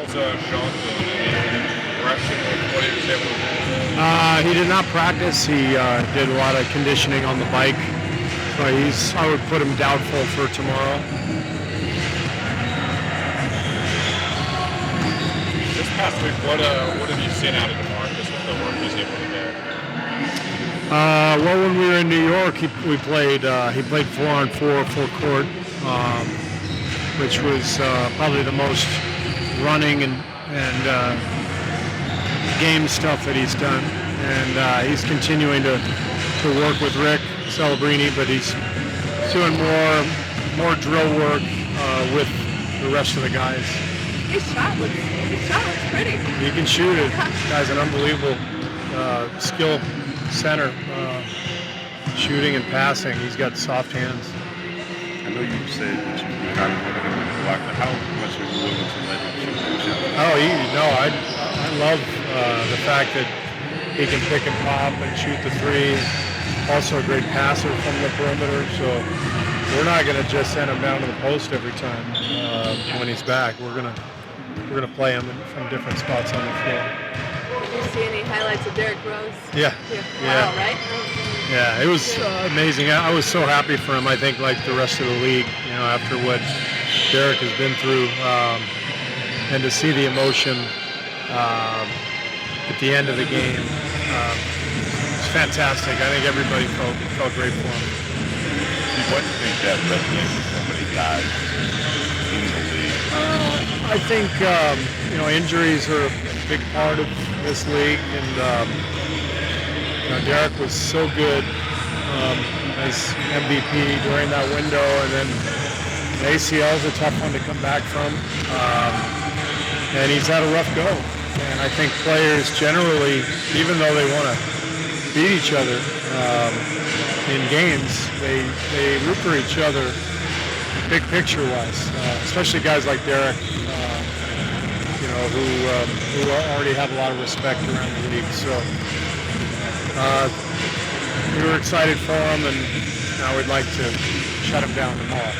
How's Sean doing? Progression with what he was able to do? He did not practice. He did a lot of conditioning on the bike. So I would put him doubtful for tomorrow. This past week, what have you seen out of Demarcus with the work he's able to do? Well, when we were in New York, he played 4-on-4 full court, which was probably the most running and game stuff that he's done. And he's continuing to work with Rick Celebrini, but he's doing more drill work with the rest of the guys. His shot looks pretty. He can shoot it. This guy's an unbelievable skill center, shooting and passing. He's got soft hands. I know you said that you kind of wanted him to block, but how much are you willing to let him shoot the shot? I love the fact that he can pick and pop and shoot the three. Also a great passer from the perimeter, so we're not going to just send him down to the post every time when he's back. We're gonna play him from different spots on the floor. Did you see any highlights of Derrick Rose? Yeah. Wow, right? Yeah, it was amazing. I was so happy for him. I think like the rest of the league, after what Derrick has been through, and to see the emotion at the end of the game, it's fantastic. I think everybody felt great for him. What do you think that resonates with so many guys in the league? I think injuries are a big part of this league, and Derrick was so good as MVP during that window, and then the ACL is a tough one to come back from, and he's had a rough go. And I think players generally, even though they want to beat each other in games, they root for each other big picture-wise, especially guys like Derrick, who already have a lot of respect around the league. So we were excited for him, and now we'd like to shut him down tomorrow.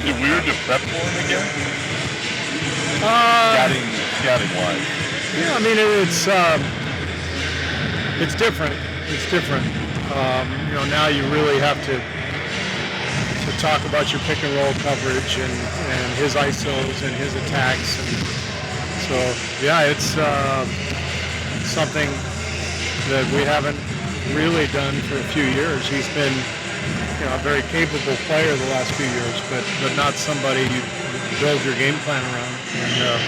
Is it weird to prep for him again? Scouting-wise. Yeah, I mean it's different. It's different. Now you really have to talk about your pick and roll coverage and his ISOs and his attacks. And so yeah, it's something that we haven't really done for a few years. He's been a very capable player the last few years, but not somebody you build your game plan around. And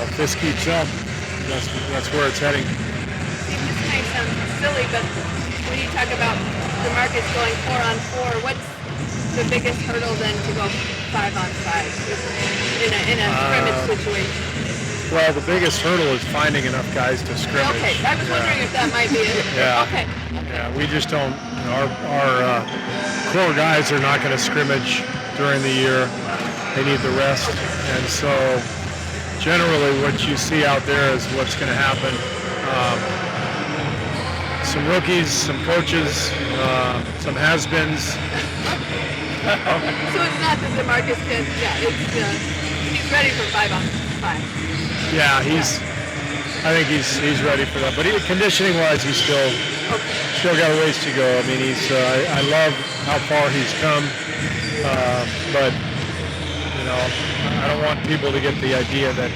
if this keeps up, that's where it's heading. This might sound silly, but when you talk about Demarcus going 4-on-4, what's the biggest hurdle then to go 5-on-5 in a scrimmage situation? Well, the biggest hurdle is finding enough guys to scrimmage. Okay, I was wondering if that might be it. Yeah. Okay. Yeah, we just don't. Our core guys are not going to scrimmage during the year. They need the rest, and so generally what you see out there is what's going to happen. Some rookies, some coaches, some has-beens. So it's not that Demarcus can, he's ready for 5-on-5. Yeah, I think he's ready for that. But conditioning-wise, he's still got a ways to go. I mean, I love how far he's come, but I don't want people to get the idea that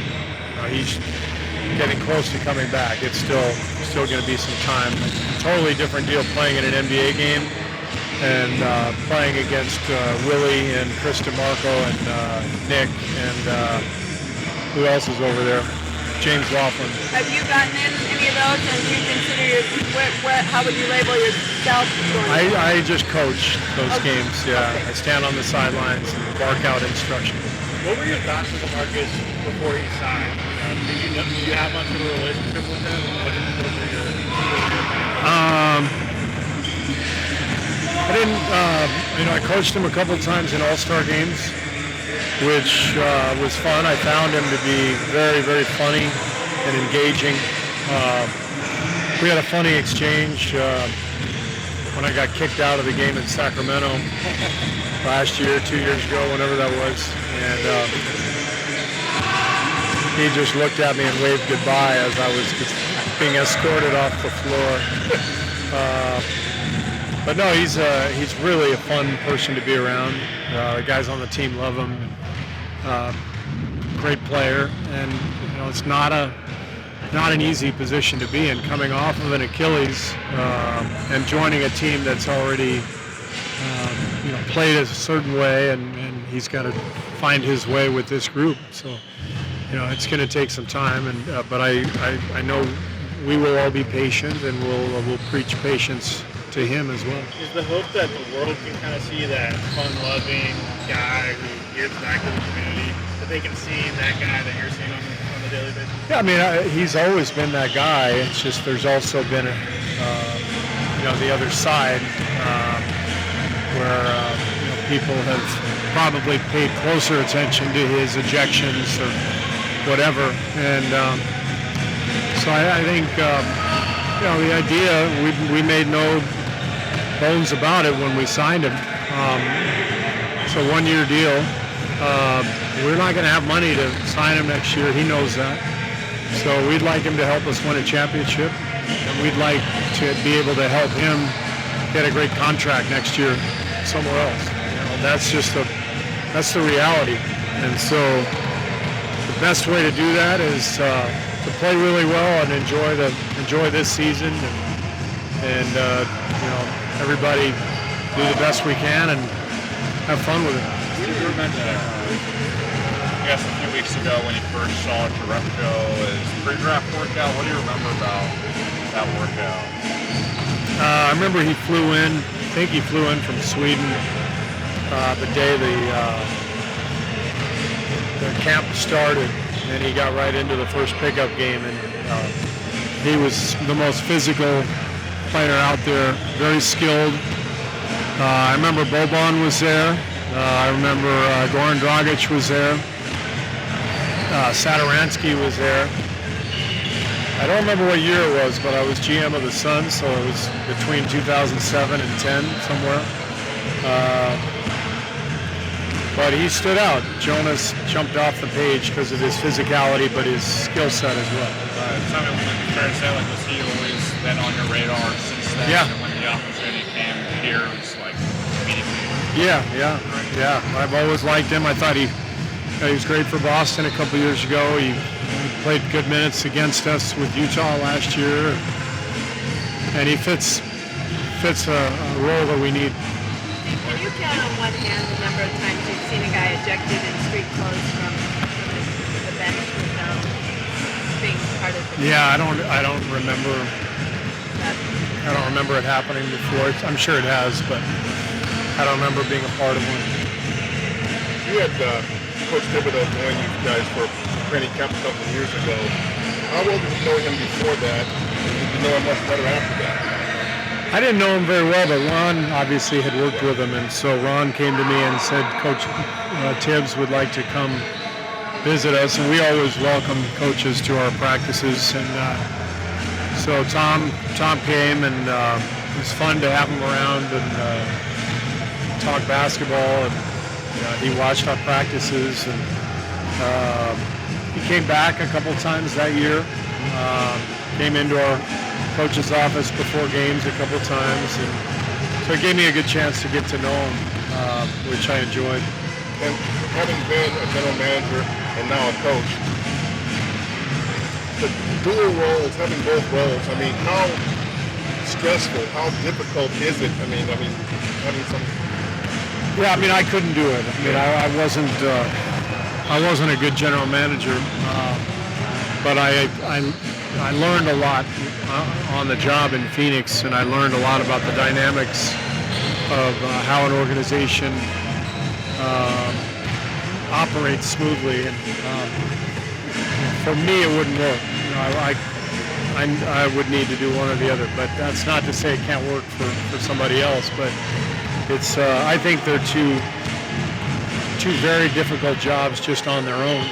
he's getting close to coming back. It's still going to be some time. Totally different deal playing in an NBA game and playing against Willie and Chris DeMarco and Nick and who else is over there? James Laughlin. Have you gotten in any of those, and do you consider how would you label yourself? I just coach those games, yeah. Okay. I stand on the sidelines and bark out instructions. What were your thoughts of Demarcus before he signed? Did you have much of a relationship with him? I didn't, I coached him a couple times in all-star games, which was fun. I found him to be very, very funny and engaging. We had a funny exchange when I got kicked out of the game in Sacramento. last year, 2 years ago, whenever that was, and he just looked at me and waved goodbye as I was being escorted off the floor. But no, he's really a fun person to be around. The guys on the team love him. Great player, and it's not an easy position to be in, coming off of an Achilles and joining a team that's already played a certain way, and he's got to find his way with this group. So it's going to take some time, but I know we will all be patient, and we'll preach patience to him as well. Is the hope that the world can kind of see that fun-loving guy who gives back to the community, that they can see that guy that you're seeing on the daily basis? Yeah, I mean, he's always been that guy. It's just there's also been the other side where people have probably paid closer attention to his ejections or whatever, and so I think the idea, we made no bones about it when we signed him. It's a one-year deal. We're not going to have money to sign him next year. He knows that. So we'd like him to help us win a championship, and we'd like to be able to help him get a great contract next year somewhere else. That's the reality. And so the best way to do that is to play really well and enjoy this season, and everybody do the best we can and have fun with it. You mentioned, I guess a few weeks ago when you first saw Sacramento as pre-draft workout. What do you remember about that workout? I remember he flew in. I think he flew in from Sweden the day the camp started, and he got right into the first pickup game, and he was the most physical player out there, very skilled. I remember Boban was there. I remember Goran Dragic was there. Saturansky was there. I don't remember what year it was, but I was GM of the Suns, so it was between 2007 and 10 somewhere. But he stood out. Jonas jumped off the page because of his physicality, but his skill set as well. Something we can fair to say, like, was he always been on your radar since then? Yeah. And when the opportunity came here, it was like immediately. Yeah. I've always liked him. I thought he was great for Boston a couple years ago. He played good minutes against us with Utah last year, and he fits a role that we need. Can you count on one hand the number of times you've seen a guy ejected in street clothes from the bench without being part of the Yeah, I don't remember. I don't remember it happening before. I'm sure it has, but I don't remember being a part of one. You had Coach Thibodeau join you guys for training camp a couple of years ago. How well did you know him before that? And did you know him much better after that? I didn't know him very well, but Ron obviously had worked with him, and so Ron came to me and said, Coach Tibbs would like to come visit us, and we always welcome coaches to our practices, and so Tom came, and it was fun to have him around and talk basketball, and he watched our practices, and he came back a couple times that year, came into our coach's office before games a couple times, and so it gave me a good chance to get to know him, which I enjoyed. And having been a general manager and now a coach, the dual roles, having both roles, I mean, how stressful, how difficult is it? I mean, having some. Yeah, I mean, I couldn't do it. I mean, I wasn't a good general manager, but I learned a lot on the job in Phoenix, and I learned a lot about the dynamics of how an organization operates smoothly. And for me, it wouldn't work. I would need to do one or the other, but that's not to say it can't work for somebody else. But it's I think they're two very difficult jobs just on their own.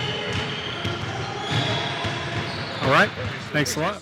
All right, thanks a lot.